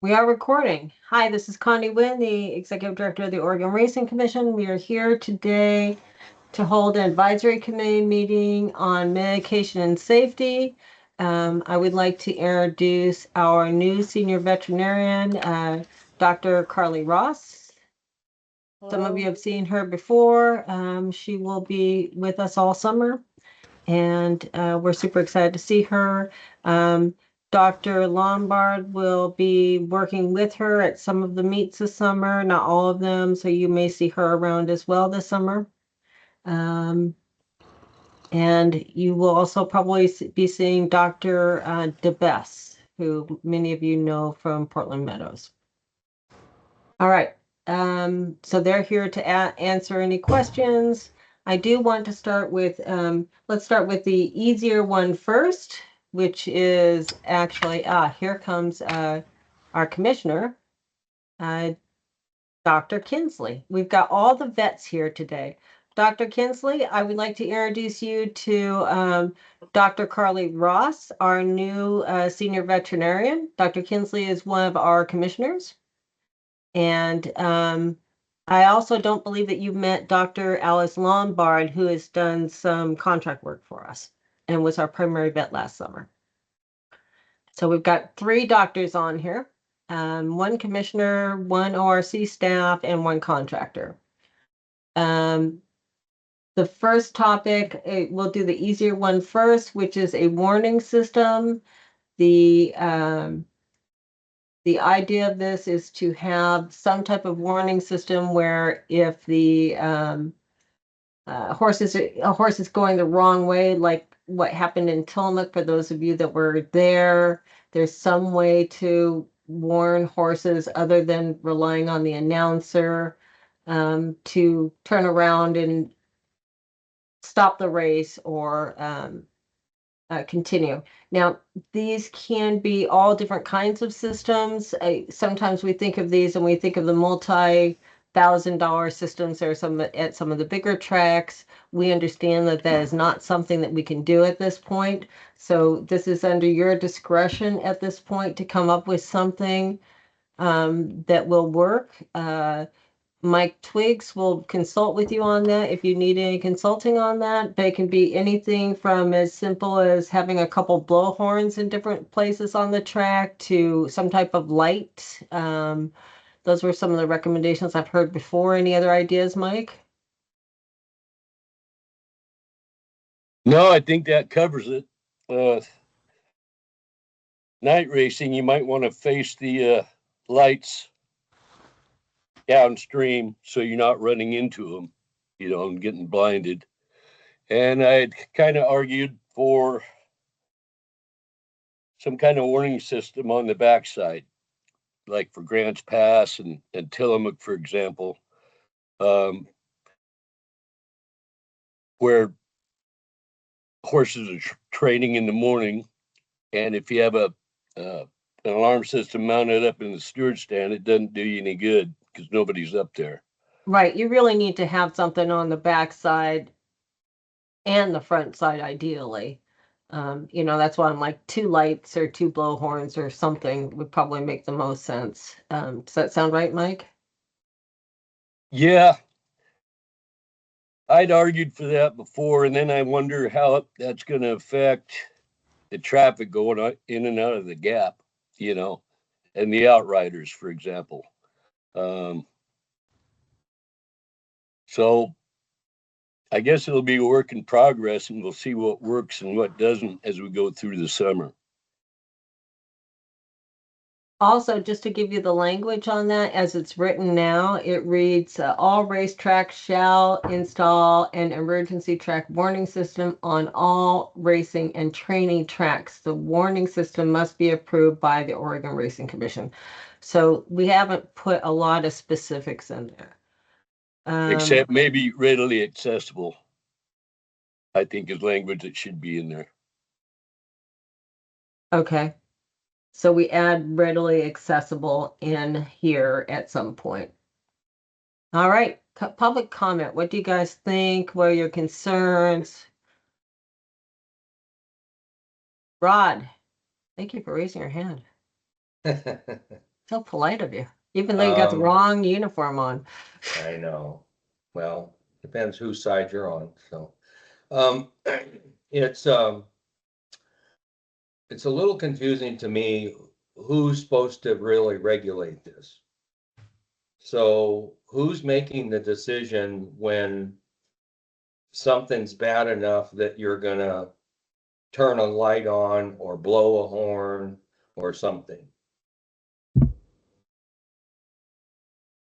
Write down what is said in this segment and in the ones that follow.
We are recording. Hi, this is Connie Wynn, the Executive Director of the Oregon Racing Commission. We are here today to hold an advisory committee meeting on medication and safety. I would like to introduce our new senior veterinarian, Dr. Carly Ross. Some of you have seen her before. She will be with us all summer, and we're super excited to see her. Dr. Lombard will be working with her at some of the meets this summer, not all of them, so you may see her around as well this summer. And you will also probably be seeing Dr. DeBess, who many of you know from Portland Meadows. All right, so they're here to answer any questions. I do want to start with, let's start with the easier one first, which is actually, here comes our commissioner, Dr. Kinsley. We've got all the vets here today. Dr. Kinsley, I would like to introduce you to Dr. Carly Ross, our new senior veterinarian. Dr. Kinsley is one of our commissioners. And I also don't believe that you've met Dr. Alice Lombard, who has done some contract work for us and was our primary vet last summer. So we've got 3 doctors on here, 1 commissioner, 1 ORC staff, and 1 contractor. The first topic, we'll do the easier one first, which is a warning system. The idea of this is to have some type of warning system where if the a horse is going the wrong way, like what happened in Tillamook, for those of you that were there, there's some way to warn horses other than relying on the announcer to turn around and stop the race or continue. Now, these can be all different kinds of systems. Sometimes we think of these and we think of the multi-$1,000 systems that are at some of the bigger tracks. We understand that that is not something that we can do at this point. So this is under your discretion at this point to come up with something that will work. Mike Twiggs will consult with you on that if you need any consulting on that. But it can be anything from as simple as having a couple blowhorns in different places on the track to some type of light. Those were some of the recommendations I've heard before. Any other ideas, Mike? No, I think that covers it. Night racing, you might want to face the lights downstream so you're not running into them, and getting blinded. And I kind of argued for some kind of warning system on the backside, like for Grants Pass and Tillamook, for example, where horses are training in the morning. And if you have an alarm system mounted up in the steward stand, it doesn't do you any good because nobody's up there. Right. You really need to have something on the backside and the front side, ideally. That's why I'm like 2 lights or 2 blowhorns or something would probably make the most sense. Does that sound right, Mike? Yeah, I'd argued for that before, and then I wonder how that's going to affect the traffic going in and out of the gap, and the outriders, for example. So I guess it'll be a work in progress, and we'll see what works and what doesn't as we go through the summer. Also, just to give you the language on that, as it's written now, it reads, all racetracks shall install an emergency track warning system on all racing and training tracks. The warning system must be approved by the Oregon Racing Commission. So we haven't put a lot of specifics in there. Except maybe readily accessible, I think, is language that should be in there. Okay. So we add readily accessible in here at some point. All right, public comment. What do you guys think? What are your concerns? Rod, thank you for raising your hand. So polite of you, even though you got the Um, wrong uniform on. I know. Well, depends whose side you're on. So, um, it's um, it's a little confusing to me who's supposed to really regulate this. So, who's making the decision when something's bad enough that you're gonna turn a light on or blow a horn or something?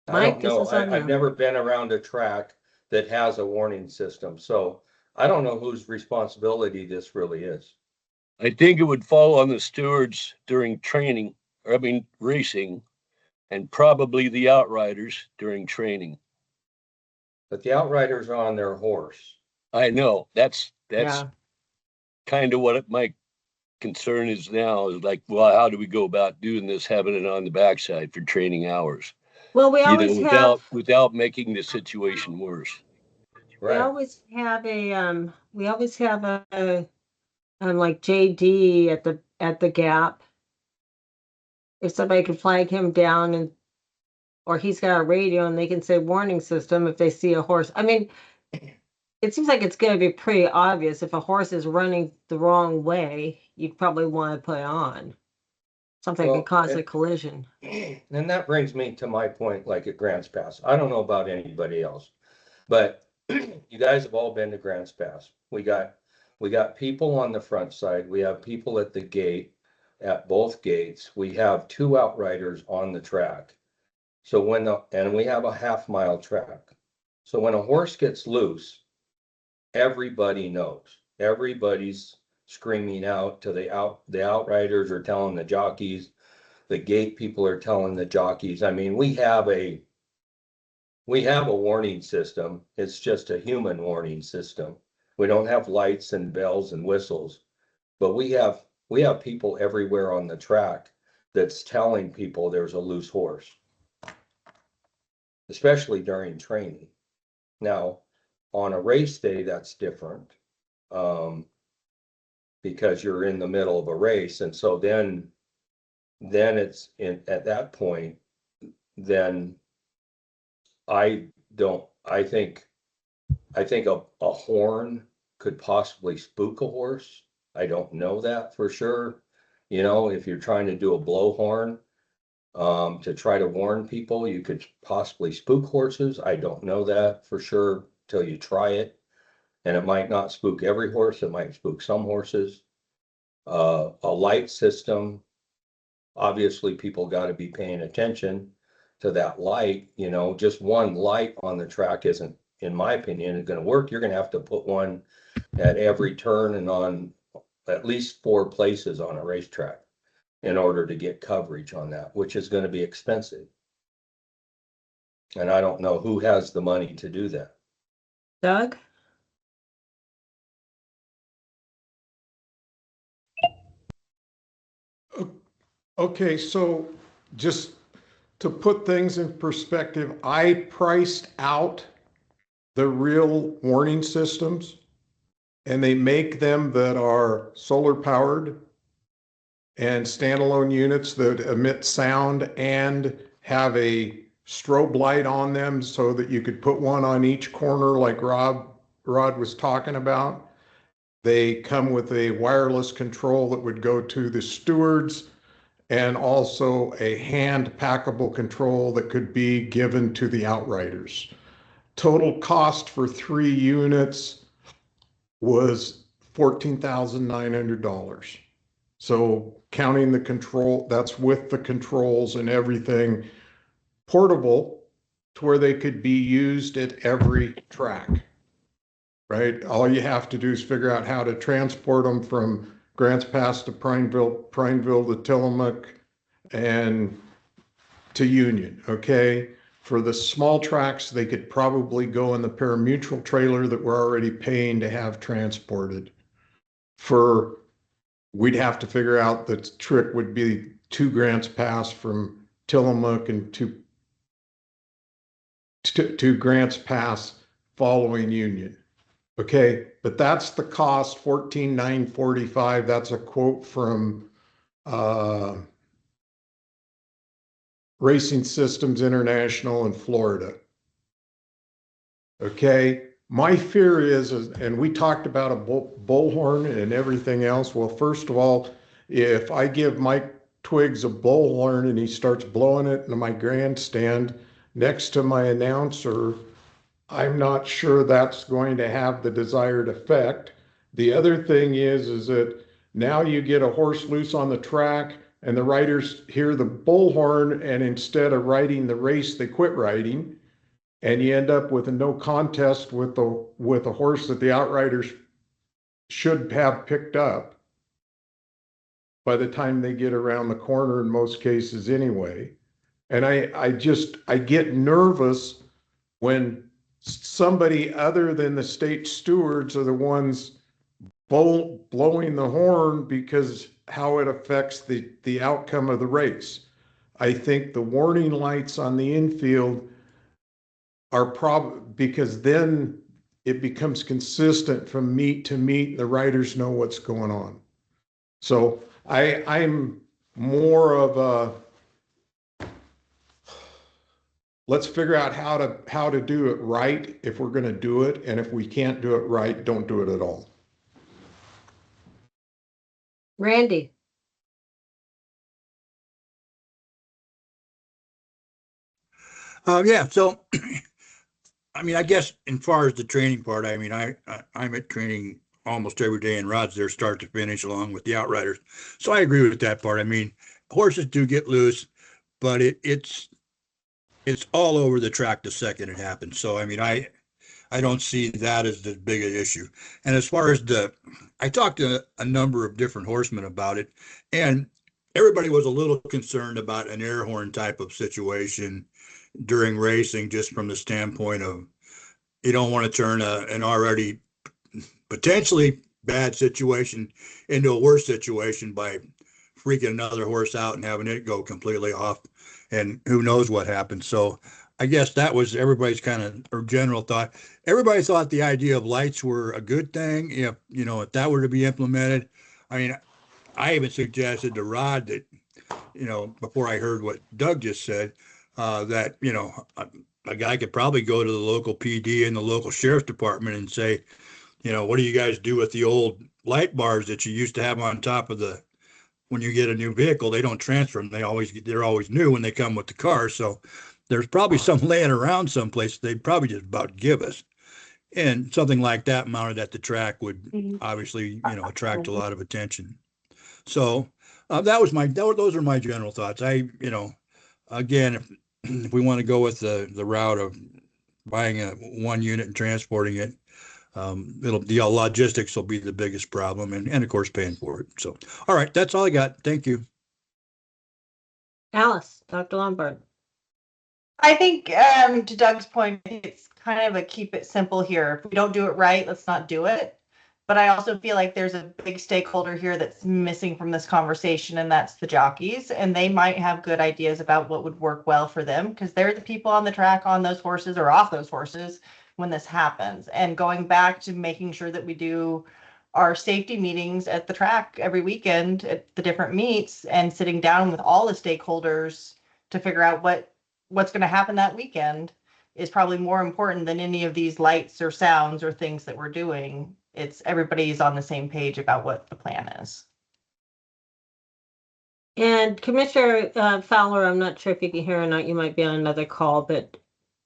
I Mike, don't this know. is on I've you. never been around a track that has a warning system, so I don't know whose responsibility this really is. I think it would fall on the stewards during training, or I mean racing, and probably the outriders during training. But the outriders are on their horse. I know that's Yeah. kind of what my concern is now is like, well, how do we go about doing this, having it on the backside for training hours, Well, we always have without making the situation worse. we Right. always have a we always have like JD at the gap. If somebody could flag him down and or he's got a radio and they can say warning system if they see a horse. I mean, it seems like it's going to be pretty obvious if a horse is running the wrong way, you'd probably want to put it on. Something could Well, cause a collision. and that brings me to my point, like at Grants Pass. I don't know about anybody else, but you guys have all been to Grants Pass. We got people on the front side. We have people at the gate, at both gates. We have two outriders on the track. So and we have a half-mile track. So when a horse gets loose, everybody knows. Everybody's screaming out to the outriders are telling the jockeys, the gate people are telling the jockeys. I mean, we have a warning system. It's just a human warning system. We don't have lights and bells and whistles, but we have people everywhere on the track that's telling people there's a loose horse, especially during training. Now, on a race day, that's different. Um, because you're in the middle of a race. And so then it's in at that point, then I don't, I think a horn could possibly spook a horse. I don't know that for sure. If you're trying to do a blowhorn, to try to warn people, you could possibly spook horses. I don't know that for sure till you try it. And it might not spook every horse, it might spook some horses. A light system, obviously people got to be paying attention to that light. Just one light on the track isn't, in my opinion, going to work. You're going to have to put one at every turn and on at least four places on a racetrack in order to get coverage on that, which is going to be expensive. And I don't know who has the money to do that. Doug? Okay, so just to put things in perspective, I priced out the real warning systems, and they make them that are solar powered and standalone units that emit sound and have a strobe light on them so that you could put one on each corner like Rod was talking about. They come with a wireless control that would go to the stewards and also a hand packable control that could be given to the outriders. Total cost for 3 units was $14,900. So counting the control, that's with the controls and everything, portable to where they could be used at every track, right? All you have to do is figure out how to transport them from Grants Pass to Prineville to Tillamook, and to Union, okay? For the small tracks, they could probably go in the parimutuel trailer that we're already paying to have transported. We'd have to figure out the trick would be 2 Grants Pass from Tillamook and to Grants Pass following Union. Okay, but that's the cost, 14,945. That's a quote from Racing Systems International in Florida. Okay, my fear is, and we talked about a bullhorn and everything else. Well, first of all, if I give Mike Twiggs a bullhorn and he starts blowing it into my grandstand next to my announcer, I'm not sure that's going to have the desired effect. The other thing is that now you get a horse loose on the track and the riders hear the bullhorn, and instead of riding the race, they quit riding, and you end up with a no contest with a horse that the outriders should have picked up by the time they get around the corner in most cases anyway. And I get nervous when somebody other than the state stewards are the ones blowing the horn because how it affects the outcome of the race. I think the warning lights on the infield are because then it becomes consistent from meet to meet and the riders know what's going on. So I'm more of a, let's figure out how to do it right if we're going to do it. And if we can't do it right, don't do it at all. Randy. Yeah, so I mean, I guess as far as the training part, I mean, I'm at training almost every day, and Rod's there start to finish along with the outriders. So I agree with that part. I mean, horses do get loose, but it's all over the track the second it happens. So I mean, I don't see that as the big issue. And as far as I talked to a number of different horsemen about it, and everybody was a little concerned about an air horn type of situation during racing, just from the standpoint of you don't want to turn an already potentially bad situation into a worse situation by freaking another horse out and having it go completely off, and who knows what happened. So I guess that was everybody's kind of or general thought. Everybody thought the idea of lights were a good thing if if that were to be implemented. I mean, I even suggested to Rod that before I heard what Doug just said, that a guy could probably go to the local PD and the local sheriff's department and say, what do you guys do with the old light bars that you used to have on top of when you get a new vehicle? They don't transfer them. They're always new when they come with the car. So there's probably some laying around someplace they'd probably just about give us. And something like that mounted at the track would obviously, attract a lot of attention. So those are my general thoughts. Again, if we want to go with the route of buying one unit and transporting it, the logistics will be the biggest problem, and of course paying for it. So, all right, that's all I got. Thank you. Alice, Dr. Lombard. I think to Doug's point, it's kind of a keep it simple here. If we don't do it right, let's not do it. But I also feel like there's a big stakeholder here that's missing from this conversation, and that's the jockeys. And they might have good ideas about what would work well for them because they're the people on the track on those horses or off those horses when this happens. And going back to making sure that we do our safety meetings at the track every weekend at the different meets and sitting down with all the stakeholders to figure out what's going to happen that weekend is probably more important than any of these lights or sounds or things that we're doing. It's everybody's on the same page about what the plan is. And Commissioner Fowler, I'm not sure if you can hear or not. You might be on another call, but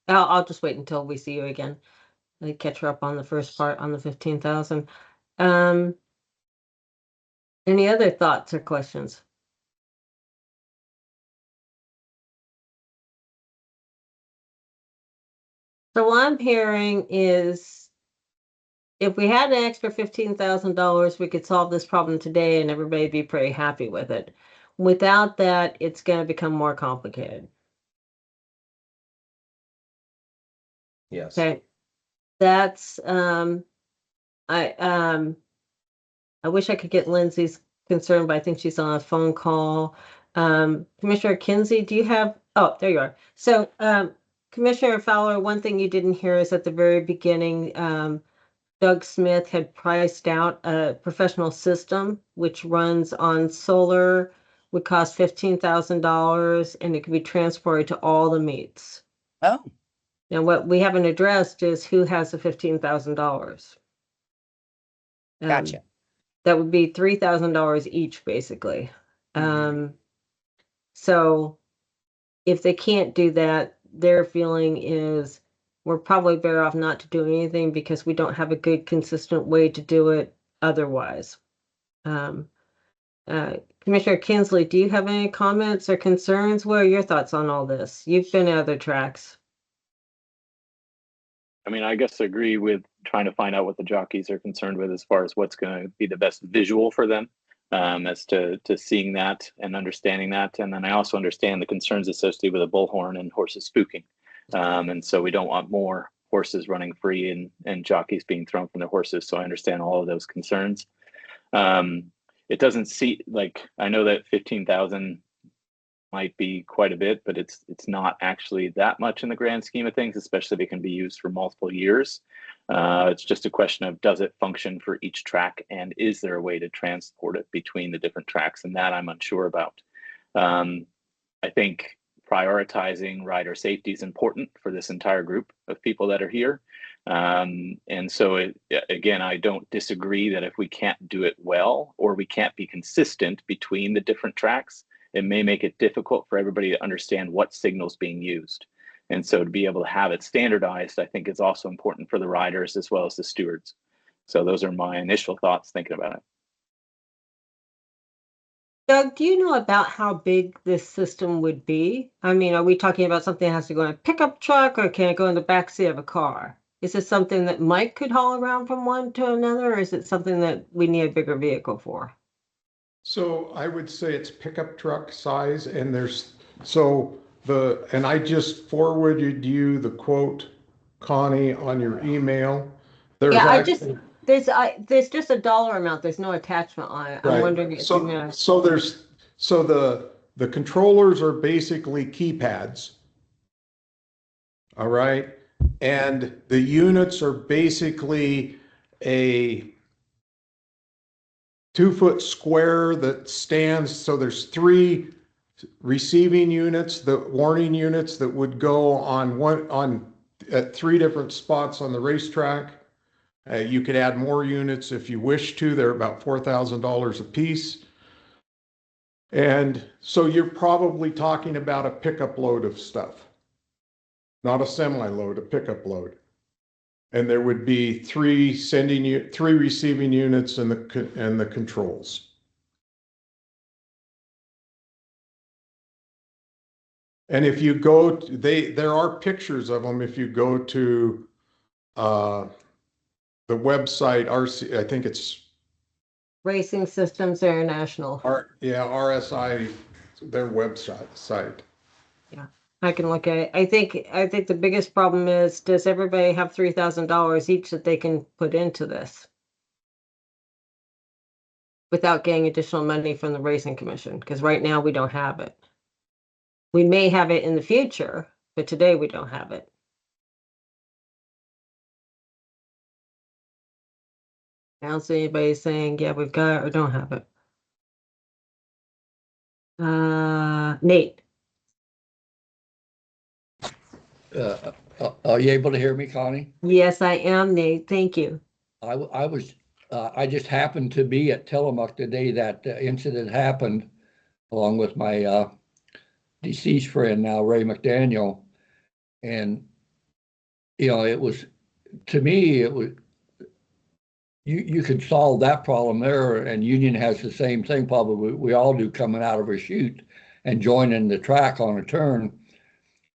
I'll just wait until we see you again. I catch her up on the first part on the 15,000. Any other thoughts or questions? So what I'm hearing is if we had an extra $15,000, we could solve this problem today and everybody'd be pretty happy with it. Without that, it's going to become more complicated. Yes. Okay. That's I wish I could get Lindsay's concern, but I think she's on a phone call. Commissioner Kinsey, do you have, oh, there you are. So Commissioner Fowler, one thing you didn't hear is at the very beginning, Doug Smith had priced out a professional system which runs on solar, would cost $15,000 and it could be transported to all the meets. Oh, Now, what we haven't addressed is who has the $15,000. gotcha. That would be $3,000 each, basically. So if they can't do that, their feeling is we're probably better off not to do anything because we don't have a good, consistent way to do it otherwise. Commissioner Kinsley, do you have any comments or concerns? What are your thoughts on all this? You've been at other tracks. I mean, I guess I agree with trying to find out what the jockeys are concerned with as far as what's going to be the best visual for them, as to seeing that and understanding that. And then I also understand the concerns associated with a bullhorn and horses spooking. And so we don't want more horses running free and jockeys being thrown from their horses. So I understand all of those concerns. It doesn't see like, I know that 15,000 might be quite a bit, but it's not actually that much in the grand scheme of things, especially if it can be used for multiple years. It's just a question of, does it function for each track, and is there a way to transport it between the different tracks? And that I'm unsure about. I think prioritizing rider safety is important for this entire group of people that are here. And so again, I don't disagree that if we can't do it well, or we can't be consistent between the different tracks, it may make it difficult for everybody to understand what signal's being used. And so to be able to have it standardized, I think is also important for the riders as well as the stewards. So those are my initial thoughts thinking about it. Doug, do you know about how big this system would be? I mean, are we talking about something that has to go in a pickup truck, or can it go in the backseat of a car? Is this something that Mike could haul around from one to another, or is it something that we need a bigger vehicle for? So I would say it's pickup truck size, and and I just forwarded you the quote, Connie, on your email. There's There's just a dollar amount. There's no attachment on it. I'm right. wondering if you're gonna. So the controllers are basically keypads. All right. And the units are basically a 2-foot square that stands. So there's 3 receiving units, the warning units that would go at 3 different spots on the racetrack. You could add more units if you wish to. They're about $4,000 a piece. And so you're probably talking about a pickup load of stuff, not a semi-load, a pickup load. And there would be 3 receiving units and the controls. And if you go, there are pictures of them. If you go to the website, RC, I think it's Racing Systems International. RSI, their website. Yeah, I can look at it. I think the biggest problem is, does everybody have $3,000 each that they can put into this without getting additional money from the Racing Commission? Because right now we don't have it. We may have it in the future, but today we don't have it. I don't see anybody saying, yeah, we've got it or don't have it. Nate. Are you able to hear me, Connie? Yes, I am, Nate. Thank you. I just happened to be at Tillamook the day that incident happened, along with my deceased friend now, Ray McDaniel. And, it was, to me, it was, you could solve that problem there, and Union has the same thing probably we all do, coming out of a chute and joining the track on a turn.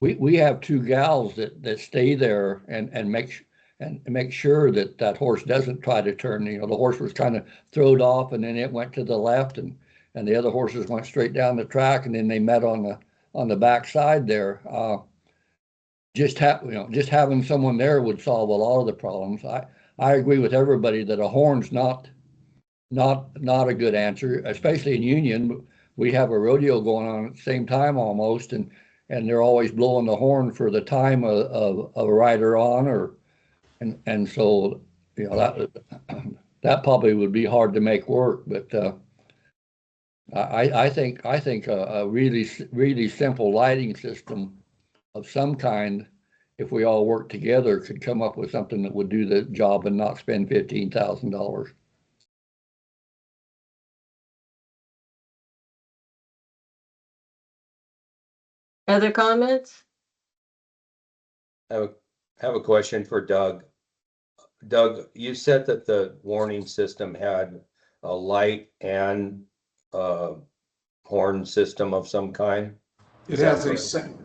We have 2 gals that stay there and make sure that horse doesn't try to turn. The horse was kind of thrown off, and then it went to the left, and the other horses went straight down the track, and then they met on the back side there. Just having someone there would solve a lot of the problems. I agree with everybody that a horn's not a good answer, especially in Union. We have a rodeo going on at the same time almost, and they're always blowing the horn for the time of a rider on, and so that probably would be hard to make work. But I think a really simple lighting system of some kind, if we all work together, could come up with something that would do the job and not spend $15,000. Other comments? I have a question for Doug. Doug, you said that the warning system had a light and a horn system of some kind? It Is that has correct?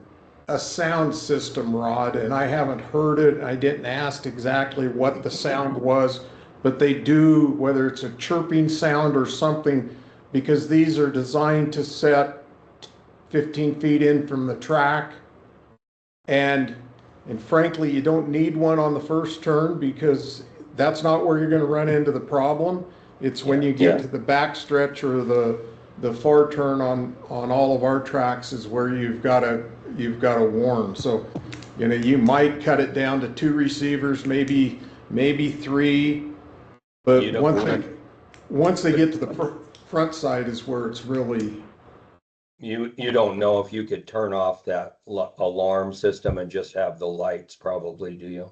a sound system, Rod, and I haven't heard it. I didn't ask exactly what the sound was, but they do, whether it's a chirping sound or something, because these are designed to set 15 feet in from the track. And frankly, you don't need one on the first turn because that's not where you're going to run into the problem. It's when you get to the back stretch or the far turn on all of our tracks is where you've got to warn. So, you might cut it down to 2 receivers, maybe 3, but once they get to the front side is where it's really. You don't know if you could turn off that alarm system and just have the lights probably, do you?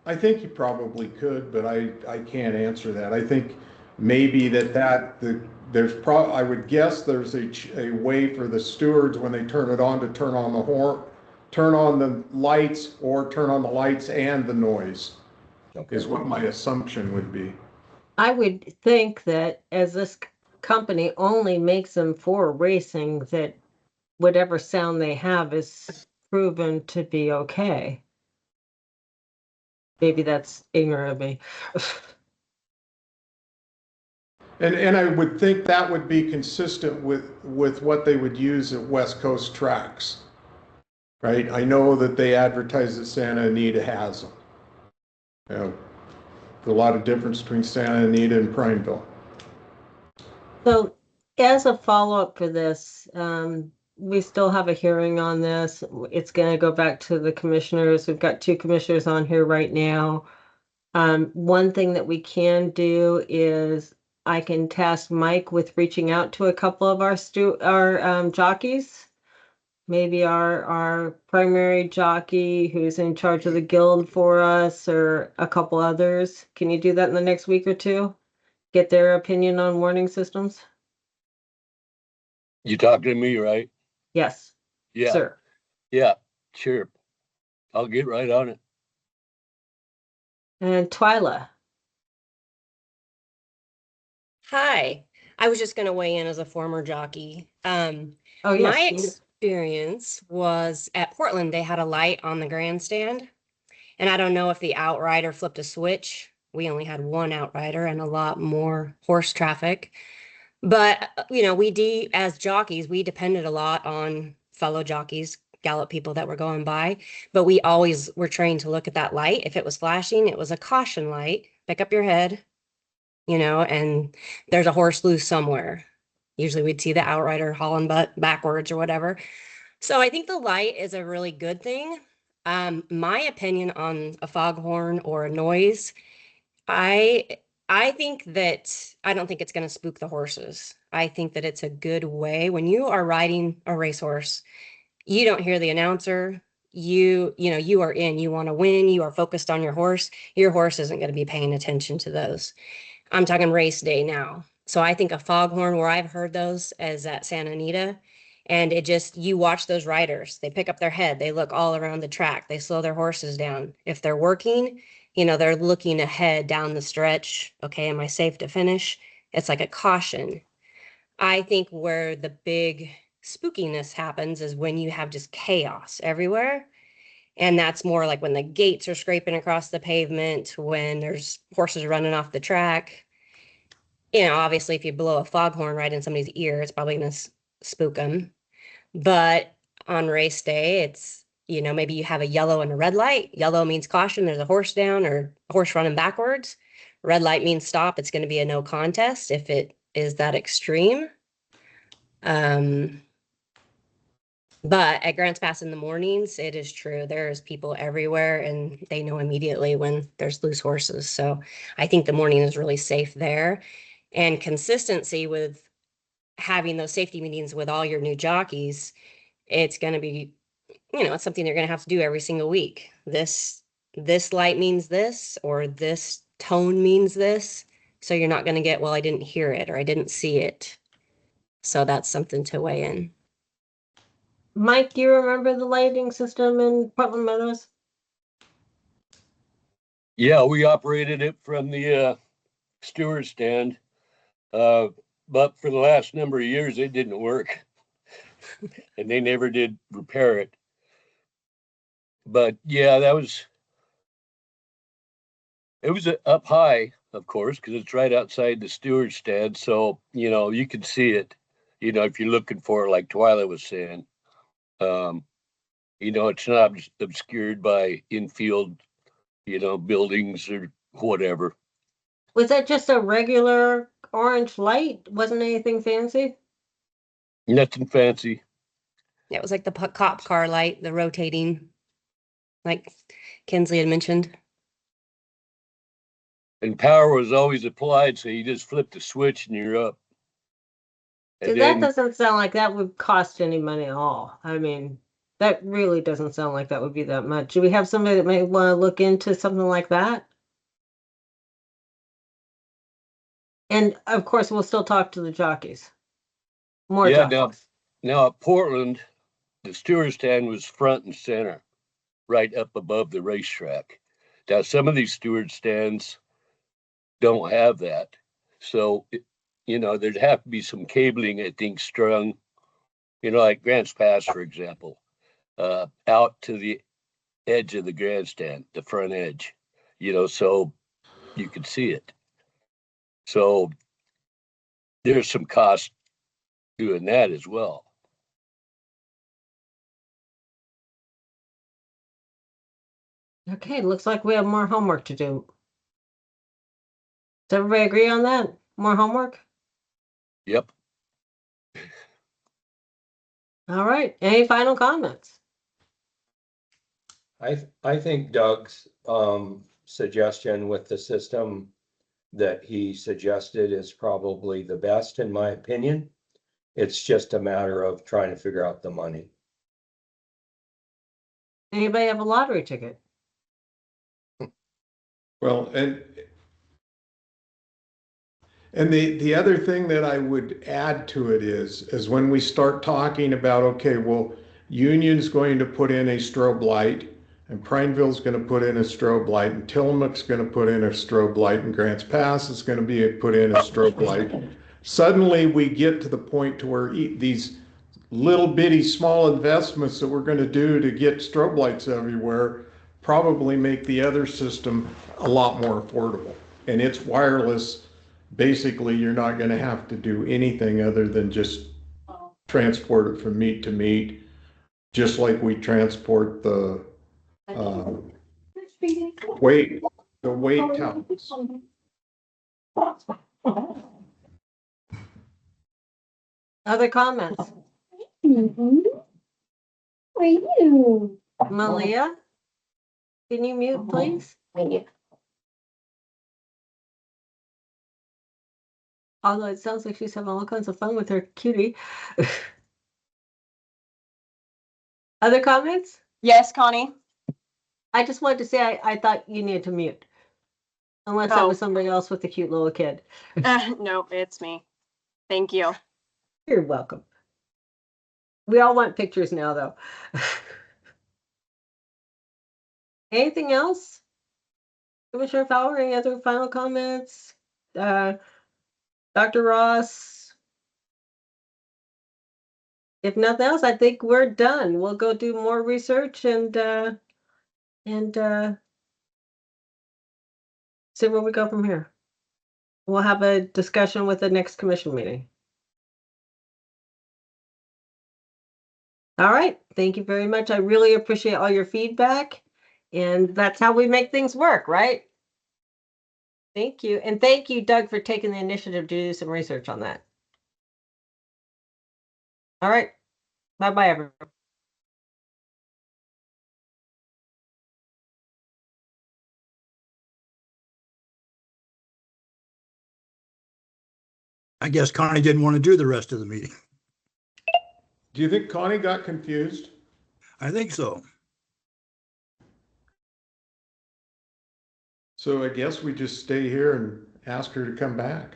I think you probably could, but I can't answer that. I think maybe I would guess there's a way for the stewards when they turn it on to turn on the horn, turn on the lights, or turn on the lights and the noise. Okay. Is what my assumption would be. I would think that as this company only makes them for racing, that whatever sound they have is proven to be okay. Maybe that's ignorant of me. And I would think that would be consistent with what they would use at West Coast tracks, right? I know that they advertise that Santa Anita has them. There's a lot of difference between Santa Anita and Prineville. So as a follow-up for this, we still have a hearing on this. It's going to go back to the commissioners. We've got 2 commissioners on here right now. One thing that we can do is I can task Mike with reaching out to a couple of our jockeys. Maybe our primary jockey who's in charge of the guild for us, or a couple others. Can you do that in the next week or 2? Get their opinion on warning systems? You talking to me, right? Yes, Yeah. sir. Yeah, sure. I'll get right on it. And Twyla. Hi. I was just going to weigh in as a former jockey. Oh, yes. My experience was at Portland, they had a light on the grandstand. And I don't know if the outrider flipped a switch. We only had one outrider and a lot more horse traffic. But, as jockeys, we depended a lot on fellow jockeys, gallop people that were going by. But we always were trained to look at that light. If it was flashing, it was a caution light. Pick up your head, and there's a horse loose somewhere. Usually we'd see the outrider hauling butt backwards or whatever. So I think the light is a really good thing. My opinion on a foghorn or a noise, I think that I don't think it's going to spook the horses. I think that it's a good way when you are riding a racehorse, you don't hear the announcer. You are in, you want to win, you are focused on your horse. Your horse isn't going to be paying attention to those. I'm talking race day now. So I think a foghorn, where I've heard those, is at Santa Anita. And you watch those riders, they pick up their head, they look all around the track, they slow their horses down. If they're working, they're looking ahead down the stretch. Okay, am I safe to finish? It's like a caution. I think where the big spookiness happens is when you have just chaos everywhere. And that's more like when the gates are scraping across the pavement, when there's horses running off the track. Obviously, if you blow a foghorn right in somebody's ear, it's probably going to spook them. But on race day, it's, maybe you have a yellow and a red light. Yellow means caution, there's a horse down or a horse running backwards. Red light means stop. It's going to be a no contest if it is that extreme. But at Grants Pass in the mornings, it is true. There's people everywhere and they know immediately when there's loose horses. So I think the morning is really safe there. And consistency with having those safety meetings with all your new jockeys, it's going to be, it's something they're going to have to do every single week. This light means this, or this tone means this. So you're not going to get, well, I didn't hear it or I didn't see it. So that's something to weigh in. Mike, do you remember the lighting system in Portland Meadows? Yeah, we operated it from the steward stand. But for the last number of years, it didn't work. And they never did repair it. But yeah, it was up high, of course, because it's right outside the steward stand. So, you can see it, if you're looking for it, like Twyla was saying. It's not obscured by infield, buildings or whatever. Was that just a regular orange light? Wasn't anything fancy? Nothing fancy. It was like the cop car light, the rotating, like Kinsley had mentioned. And power was always applied, so you just flip the switch and you're up. And that doesn't sound like that would cost any money at all. I mean, that really doesn't sound like that would be that much. Do we have somebody that may want to look into something like that? And of course, we'll still talk to the jockeys. More jockeys. Now at Portland, the steward stand was front and center, right up above the racetrack. Now, some of these steward stands don't have that. So, there'd have to be some cabling, I think, strung, like Grants Pass, for example, out to the edge of the grandstand, the front edge, so you could see it. So there's some cost doing that as well. Okay, looks like we have more homework to do. Does everybody agree on that? More homework? Yep. All right. Any final comments? I think Doug's suggestion with the system that he suggested is probably the best, in my opinion. It's just a matter of trying to figure out the money. Anybody have a lottery ticket? Well, and the other thing that I would add to it is when we start talking about, okay, well, Union's going to put in a strobe light, and Prineville's going to put in a strobe light, and Tillamook's going to put in a strobe light, and Grants Pass is going to be put in a strobe light. Suddenly we get to the point to where these little bitty small investments that we're going to do to get strobe lights everywhere probably make the other system a lot more affordable. And it's wireless. Basically, you're not going to have to do anything other than just transport it from meet to meet, just like we transport the weight towels. Other comments? Malia? Can you mute, please? Although it sounds like she's having all kinds of fun with her cutie. Other comments? Yes, Connie. I just wanted to say I thought you needed to mute. Unless that was somebody else with a cute little kid. Nope, it's me. Thank you. You're welcome. We all want pictures now, though. Anything else? Commissioner Fowler, any other final comments? Dr. Ross? If nothing else, I think we're done. We'll go do more research and see where we go from here. We'll have a discussion with the next commission meeting. All right. Thank you very much. I really appreciate all your feedback. And that's how we make things work, right? Thank you. And thank you, Doug, for taking the initiative to do some research on that. All right. Bye-bye, everyone. I guess Connie didn't want to do the rest of the meeting. Do you think Connie got confused? I think so. So I guess we just stay here and ask her to come back.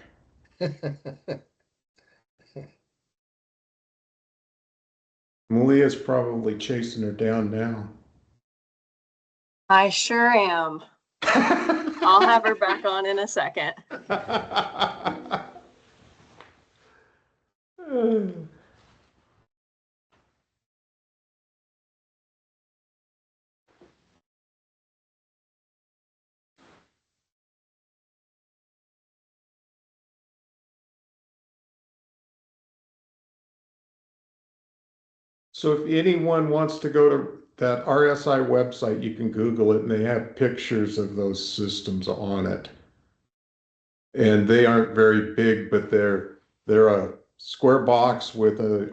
Malia's probably chasing her down now. I sure am. I'll have her back on in a second. So if anyone wants to go to that RSI website, you can Google it and they have pictures of those systems on it. And they aren't very big, but they're a square box with a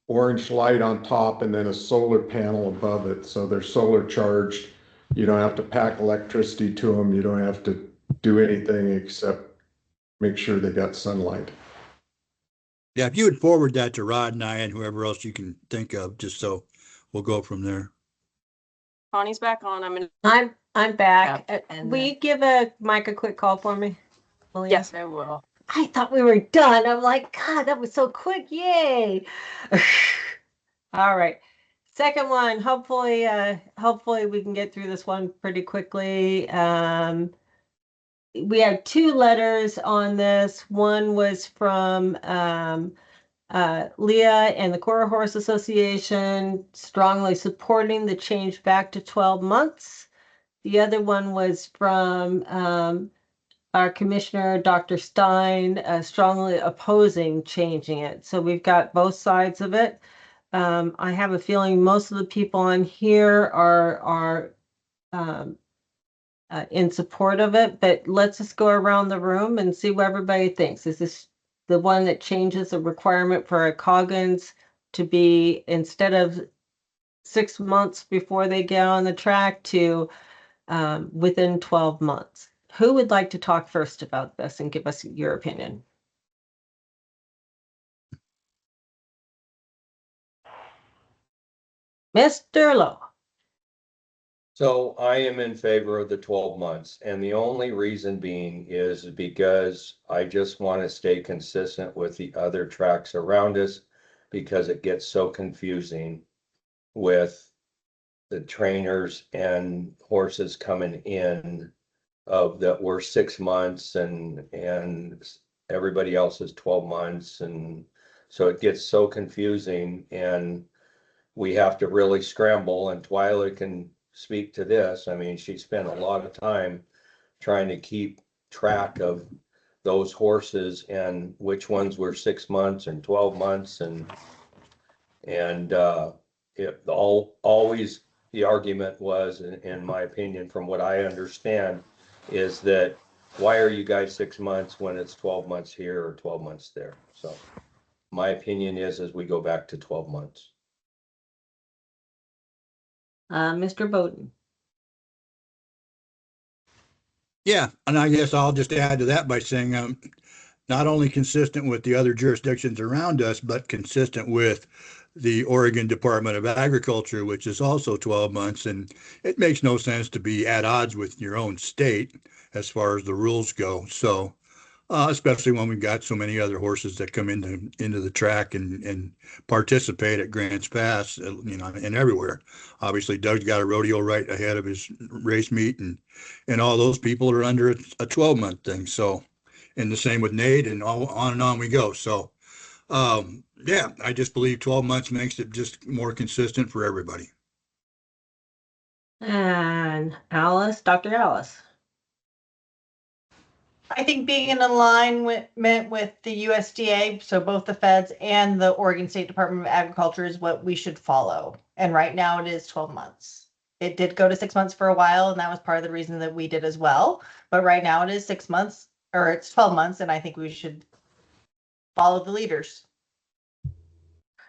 orange light on top and then a solar panel above it. So they're solar charged. You don't have to pack electricity to them. You don't have to do anything except make sure they got sunlight. Yeah, if you would forward that to Rod and I and whoever else you can think of, just so we'll go from there. Connie's back on. I'm back. Yep, and Will then- you give Mike a quick call for me? Malia? Yes, I will. I thought we were done. I'm like, God, that was so quick. Yay. All right. Second one, hopefully we can get through this one pretty quickly. We have two letters on this. One was from Leah and the Quarter Horse Association strongly supporting the change back to 12 months. The other one was from our commissioner, Dr. Stein, strongly opposing changing it. So we've got both sides of it. I have a feeling most of the people on here are in support of it, but let's just go around the room and see what everybody thinks. Is this the one that changes the requirement for a coggins to be instead of 6 months before they get on the track to within 12 months? Who would like to talk first about this and give us your opinion? Mr. Lowe. So I am in favor of the 12 months, and the only reason being is because I just want to stay consistent with the other tracks around us, because it gets so confusing with the trainers and horses coming in of that we're 6 months and everybody else is 12 months, and so it gets so confusing, and we have to really scramble. And Twyla can speak to this. I mean, she spent a lot of time trying to keep track of those horses and which ones were 6 months and 12 months, and it always the argument was, in my opinion, from what I understand, is that why are you guys 6 months when it's 12 months here or 12 months there? So my opinion is we go back to 12 months. Mr. Bowden. Yeah, and I guess I'll just add to that by saying not only consistent with the other jurisdictions around us, but consistent with the Oregon Department of Agriculture, which is also 12 months. And it makes no sense to be at odds with your own state as far as the rules go. So especially when we've got so many other horses that come into the track and participate at Grants Pass, and everywhere. Obviously, Doug's got a rodeo right ahead of his race meet, and all those people are under a 12-month thing. So, and the same with Nate, and on and on we go. So, yeah, I just believe 12 months makes it just more consistent for everybody. And Alice, Dr. Alice. I think being in alignment with the USDA, so both the feds and the Oregon State Department of Agriculture, is what we should follow. And right now it is 12 months. It did go to 6 months for a while, and that was part of the reason that we did as well. But right now it is 6 months, or it's 12 months, and I think we should follow the leaders.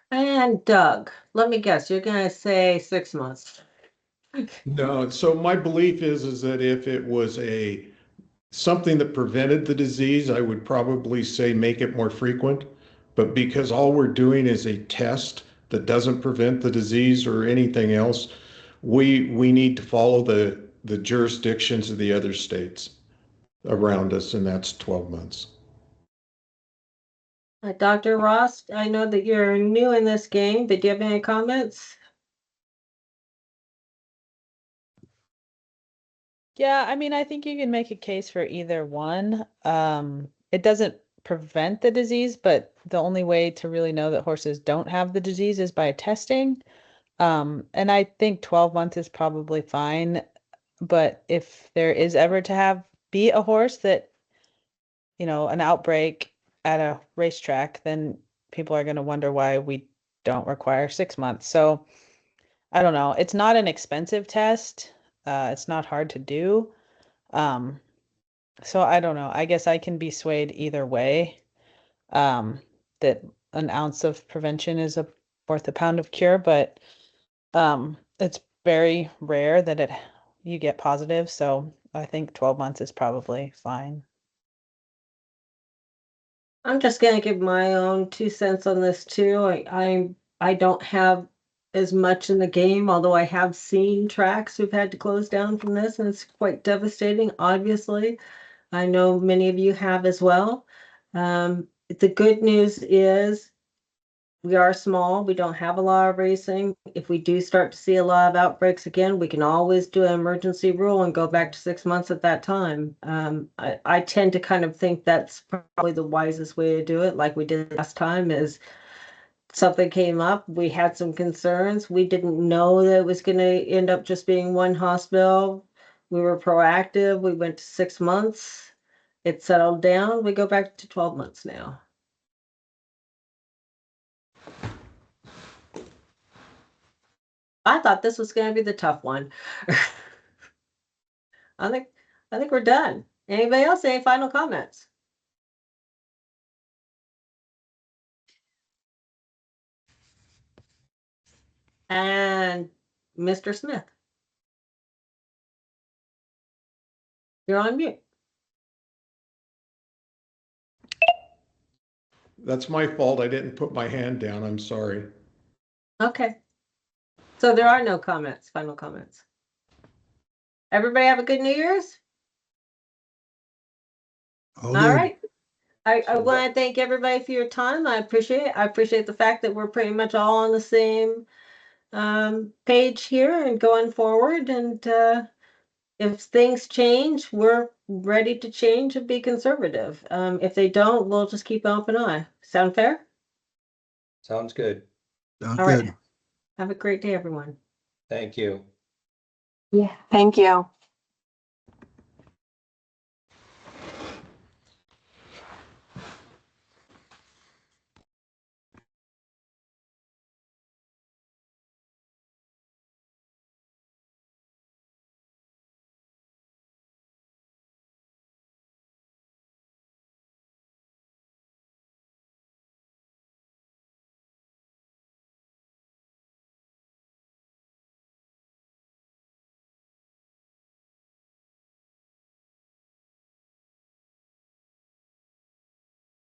And Doug, let me guess, you're going to say 6 months. No, so my belief is that if it was a something that prevented the disease, I would probably say make it more frequent. But because all we're doing is a test that doesn't prevent the disease or anything else, we need to follow the jurisdictions of the other states around us, and that's 12 months. Dr. Ross, I know that you're new in this game, but do you have any comments? Yeah, I mean, I think you can make a case for either one. It doesn't prevent the disease, but the only way to really know that horses don't have the disease is by testing. And I think 12 months is probably fine. But if there is ever to be a horse that, an outbreak at a racetrack, then people are going to wonder why we don't require 6 months. So I don't know. It's not an expensive test. It's not hard to do. So I don't know. I guess I can be swayed either way. That an ounce of prevention is worth a pound of cure, but it's very rare that you get positive. So I think 12 months is probably fine. I'm just gonna give my own 2 cents on this too. I don't have as much in the game, although I have seen tracks who've had to close down from this, and it's quite devastating, obviously. I know many of you have as well. The good news is we are small. We don't have a lot of racing. If we do start to see a lot of outbreaks again, we can always do an emergency rule and go back to 6 months at that time. I tend to kind of think that's probably the wisest way to do it, like we did last time, is something came up, we had some concerns. We didn't know that it was going to end up just being one hospital. We were proactive. We went to 6 months. It settled down. We go back to 12 months now. I thought this was going to be the tough one. I think we're done. Anybody else? Any final comments? And Mr. Smith, you're on mute. That's my fault. I didn't put my hand down. I'm sorry. Okay. So there are no comments, final comments. Everybody have a good New Year's? All All good. right. I want to thank everybody for your time. I appreciate it. I appreciate the fact that we're pretty much all on the same page here and going forward. And if things change, we're ready to change and be conservative. If they don't, we'll just keep an open eye. Sound fair? Sounds good. Sounds All right. good. Have a great day, everyone. Thank you. Yeah. Thank you.